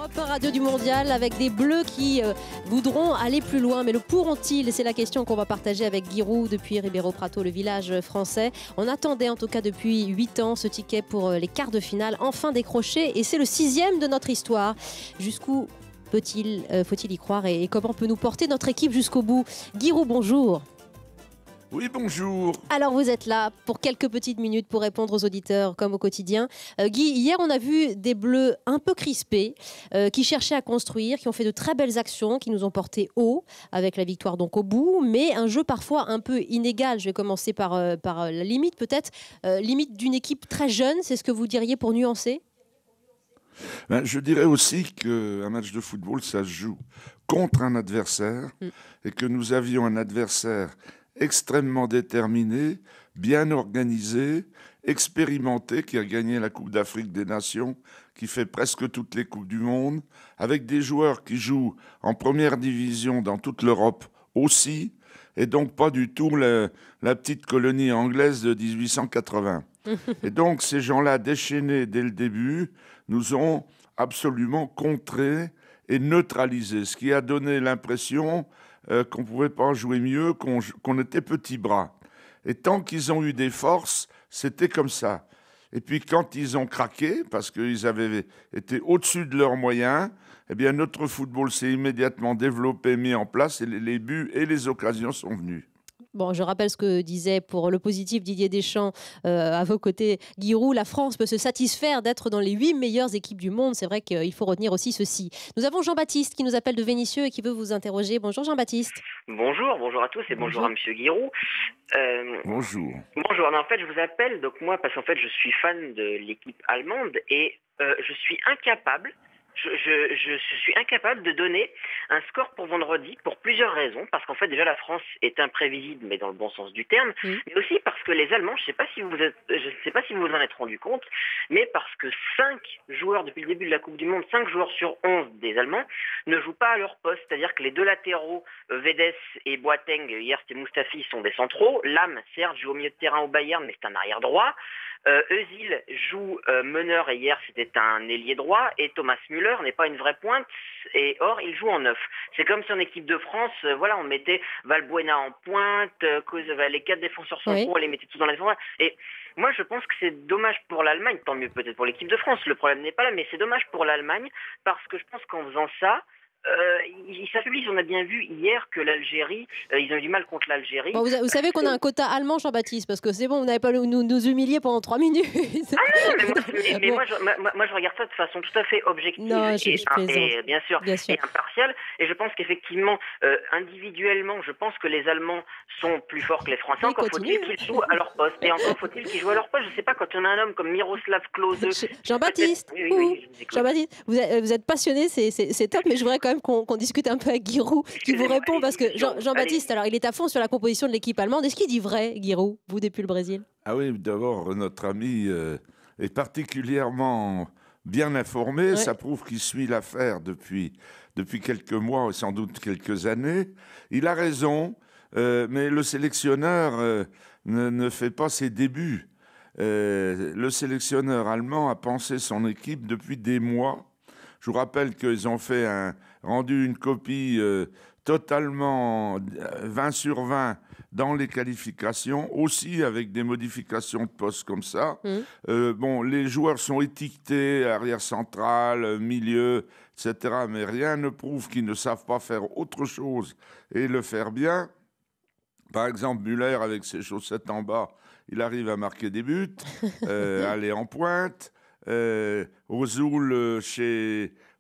Europe 1 Radio du Mondial avec des Bleus qui voudront aller plus loin. Mais le pourront-ils? C'est la question qu'on va partager avec Giroud depuis Ribeirão Preto, le village français. On attendait en tout cas depuis 8 ans ce ticket pour les quarts de finale, enfin décroché. Et c'est le 6e de notre histoire. Jusqu'où faut-il y croire et comment peut nous porter notre équipe jusqu'au bout? Giroud, bonjour. Oui, bonjour. Alors vous êtes là pour quelques petites minutes pour répondre aux auditeurs comme au quotidien. Guy, hier on a vu des Bleus un peu crispés, qui cherchaient à construire, qui ont fait de très belles actions, qui nous ont porté haut avec la victoire donc au bout, mais un jeu parfois un peu inégal. Je vais commencer par la limite peut-être, limite d'une équipe très jeune, c'est ce que vous diriez pour nuancer? Je dirais aussi qu'un match de football, ça se joue contre un adversaire et que nous avions un adversaire extrêmement déterminé, bien organisé, expérimenté, qui a gagné la Coupe d'Afrique des Nations, qui fait presque toutes les Coupes du Monde, avec des joueurs qui jouent en première division dans toute l'Europe aussi, et donc pas du tout la petite colonie anglaise de 1880. Et donc ces gens-là, déchaînés dès le début, nous ont absolument contrés et neutralisés, ce qui a donné l'impression qu'on ne pouvait pas jouer mieux, qu'on était petits bras. Et tant qu'ils ont eu des forces, c'était comme ça. Et puis quand ils ont craqué, parce qu'ils avaient été au-dessus de leurs moyens, eh bien notre football s'est immédiatement développé, mis en place, et les buts et les occasions sont venus. Bon, je rappelle ce que disait pour le positif Didier Deschamps à vos côtés, Giroud. La France peut se satisfaire d'être dans les 8 meilleures équipes du monde. C'est vrai qu'il faut retenir aussi ceci. Nous avons Jean-Baptiste qui nous appelle de Vénissieux et qui veut vous interroger. Bonjour Jean-Baptiste. Bonjour à tous et bonjour à Monsieur Giroud. Bonjour. Bonjour, en fait je vous appelle donc moi parce qu'en fait je suis fan de l'équipe allemande et je suis incapable. Je suis incapable de donner un score pour vendredi pour plusieurs raisons. Parce qu'en fait, déjà, la France est imprévisible, mais dans le bon sens du terme. Mais aussi parce que les Allemands, je ne sais pas si vous en êtes rendu compte, mais parce que 5 joueurs, depuis le début de la Coupe du Monde, 5 joueurs sur 11 des Allemands ne jouent pas à leur poste. C'est-à-dire que les deux latéraux, Vedes et Boateng, hier c'était Mustafi, sont des centraux. Lam, certes, joue au milieu de terrain au Bayern, mais c'est un arrière droit. Özil joue meneur et hier c'était un ailier droit et Thomas Müller n'est pas une vraie pointe et or il joue en neuf. C'est comme si en équipe de France, on mettait Valbuena en pointe, les 4 défenseurs centraux, on les mettait tous dans la défense. Et moi je pense que c'est dommage pour l'Allemagne, tant mieux peut-être pour l'équipe de France, le problème n'est pas là, mais c'est dommage pour l'Allemagne parce que je pense qu'en faisant ça, ils s'affaiblissent. On a bien vu hier que l'Algérie, ils ont eu du mal contre l'Algérie. Bon, vous savez qu'on a un quota allemand, Jean-Baptiste, parce que c'est bon, vous n'avez pas nous humilier pendant 3 minutes. Ah non, mais moi je regarde ça de façon tout à fait objective et bien sûr et impartiale. Et je pense qu'effectivement, individuellement, je pense que les Allemands sont plus forts que les Français. Encore faut-il qu'ils jouent à leur poste. Et encore faut-il qu'ils jouent à leur poste. Je ne sais pas, quand on a un homme comme Miroslav Klose. Jean-Baptiste, Jean-Baptiste, vous êtes passionné, c'est top, mais je voudrais quand même qu'on discute un peu avec Giroud, qui vous répond, parce que Jean-Baptiste, alors il est à fond sur la composition de l'équipe allemande. Est-ce qu'il dit vrai, Giroud, vous depuis le Brésil? Ah oui, d'abord, notre ami est particulièrement bien informé. Ça prouve qu'il suit l'affaire depuis quelques mois, sans doute quelques années. Il a raison, mais le sélectionneur ne fait pas ses débuts. Le sélectionneur allemand a pensé son équipe depuis des mois. Je vous rappelle qu'ils ont rendu une copie totalement 20 sur 20 dans les qualifications, aussi avec des modifications de poste comme ça. Les joueurs sont étiquetés, arrière central, milieu, etc. Mais rien ne prouve qu'ils ne savent pas faire autre chose et le faire bien. Par exemple, Müller, avec ses chaussettes en bas, il arrive à marquer des buts, aller en pointe. Ozil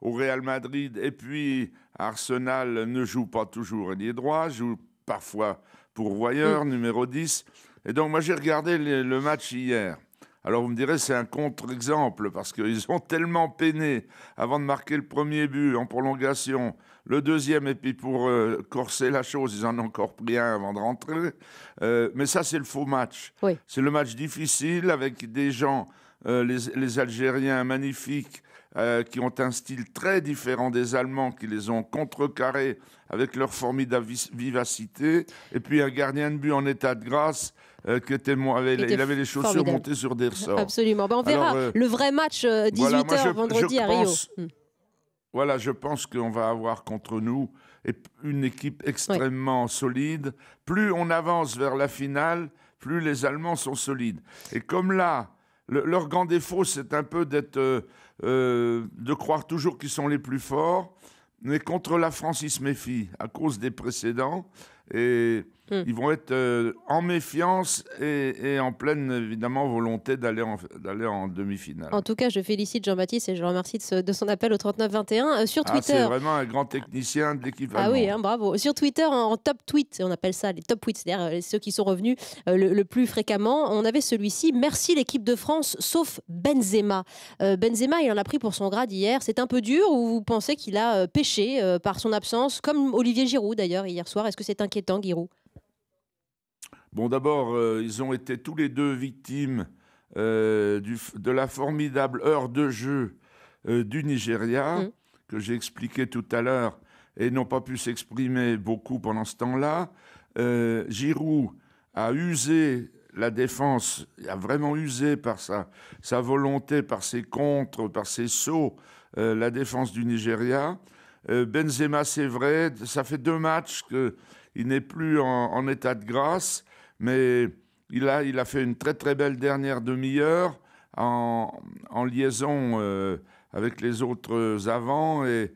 au Real Madrid et puis Arsenal ne joue pas toujours ailier droit, joue parfois pourvoyeur, numéro 10. Et donc moi j'ai regardé le match hier. Alors vous me direz c'est un contre-exemple parce qu'ils ont tellement peiné avant de marquer le premier but en prolongation, le deuxième, et puis pour corser la chose, ils en ont encore pris un avant de rentrer. Mais ça c'est le faux match. C'est le match difficile avec des gens... les Algériens magnifiques qui ont un style très différent des Allemands, qui les ont contrecarrés avec leur formidable vivacité, et puis un gardien de but en état de grâce il avait les chaussures montées sur des ressorts. Absolument. On verra le vrai match 18h vendredi à Rio. Voilà, je pense qu'on va avoir contre nous une équipe extrêmement solide. Plus on avance vers la finale, plus les Allemands sont solides. Et comme là, leur grand défaut, c'est un peu de croire toujours qu'ils sont les plus forts. Mais contre la France, ils se méfient à cause des précédents. Et ils vont être en méfiance et en pleine, évidemment, volonté d'aller en demi-finale. En tout cas, je félicite Jean-Baptiste et je le remercie de son appel au 39-21. Sur Twitter... c'est vraiment un grand technicien de l'équipe allemande. Ah oui, bravo. Sur Twitter, en top tweet, on appelle ça les top tweets, c'est-à-dire ceux qui sont revenus le plus fréquemment, on avait celui-ci. Merci l'équipe de France, sauf Benzema. Benzema, il en a pris pour son grade hier. C'est un peu dur ou vous pensez qu'il a péché par son absence, comme Olivier Giroud d'ailleurs hier soir? Est-ce que c'est inquiétant, Giroud? Bon, d'abord, ils ont été tous les deux victimes de la formidable heure de jeu du Nigeria, que j'ai expliqué tout à l'heure, et n'ont pas pu s'exprimer beaucoup pendant ce temps-là. Giroud a usé la défense, a vraiment usé par sa volonté, par ses contres, par ses sauts, la défense du Nigeria. Benzema, c'est vrai, ça fait 2 matchs qu'il n'est plus en état de grâce, mais il a fait une très très belle dernière demi-heure en liaison avec les autres avants, et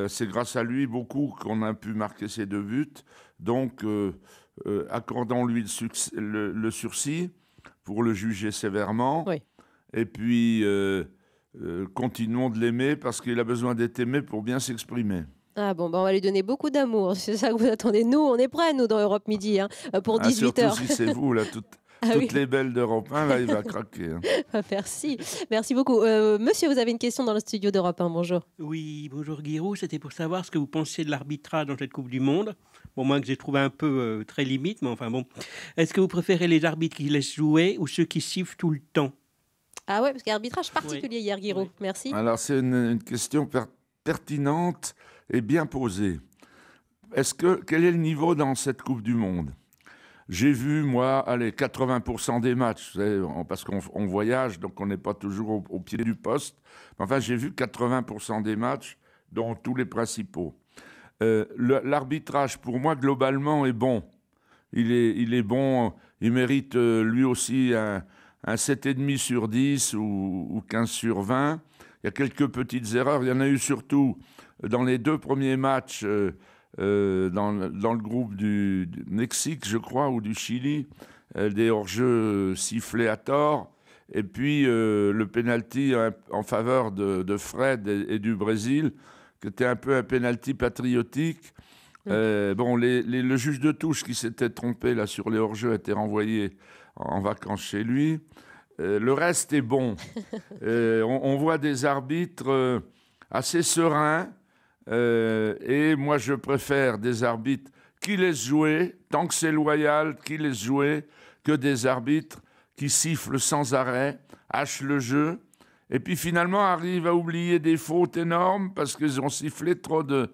c'est grâce à lui beaucoup qu'on a pu marquer ces 2 buts. Donc accordons-lui le sursis pour le juger sévèrement, et puis continuons de l'aimer parce qu'il a besoin d'être aimé pour bien s'exprimer. Ah bon, on va lui donner beaucoup d'amour. C'est ça que vous attendez. Nous, on est prêts, nous, dans Europe Midi, pour 18h. Surtout si c'est vous, là, toutes les belles d'Europe 1, là, il va craquer. Merci beaucoup. Monsieur, vous avez une question dans le studio d'Europe 1, bonjour. Oui, bonjour Giroud. C'était pour savoir ce que vous pensiez de l'arbitrage dans cette Coupe du Monde. Bon, moi, que j'ai trouvé un peu très limite, mais enfin bon. Est-ce que vous préférez les arbitres qui laissent jouer ou ceux qui sifflent tout le temps? Ah ouais, parce qu'il y a un arbitrage particulier hier, Giroud. Merci. Alors, c'est une question pertinente et bien posée. Quel est le niveau dans cette Coupe du Monde? J'ai vu, moi, 80% des matchs, vous savez, parce qu'on voyage, donc on n'est pas toujours au pied du poste. Enfin, j'ai vu 80% des matchs, dont tous les principaux. L'arbitrage, pour moi, globalement, est bon. Il est bon, il mérite lui aussi un 7,5 sur 10 ou 15 sur 20. Il y a quelques petites erreurs. Il y en a eu surtout dans les 2 premiers matchs dans le groupe du Mexique, je crois, ou du Chili, des hors-jeux sifflés à tort. Et puis le pénalty en faveur de Fred et du Brésil, qui était un peu un pénalty patriotique. Le juge de touche qui s'était trompé là, sur les hors-jeux a été renvoyé en vacances chez lui. Le reste est bon. On voit des arbitres assez sereins. Et moi, je préfère des arbitres qui laissent jouer, tant que c'est loyal, qui laissent jouer, que des arbitres qui sifflent sans arrêt, hachent le jeu, et puis finalement arrivent à oublier des fautes énormes parce qu'ils ont sifflé trop de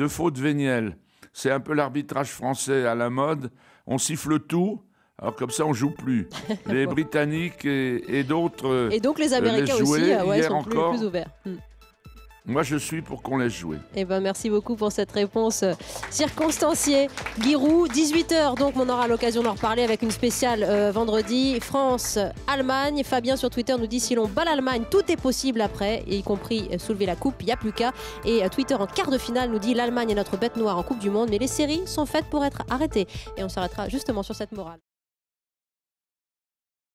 fautes vénielles. C'est un peu l'arbitrage français à la mode. On siffle tout. Alors comme ça, on joue plus. Les Britanniques et d'autres. Et donc les Américains aussi, sont plus ouverts. Moi, je suis pour qu'on laisse jouer. Merci beaucoup pour cette réponse circonstanciée. Giroud, 18h, donc on aura l'occasion d'en reparler avec une spéciale vendredi. France-Allemagne. Fabien sur Twitter nous dit si l'on bat l'Allemagne, tout est possible après, y compris soulever la coupe, il n'y a plus qu'à. Et Twitter en quart de finale nous dit l'Allemagne est notre bête noire en Coupe du Monde, mais les séries sont faites pour être arrêtées. Et on s'arrêtera justement sur cette morale.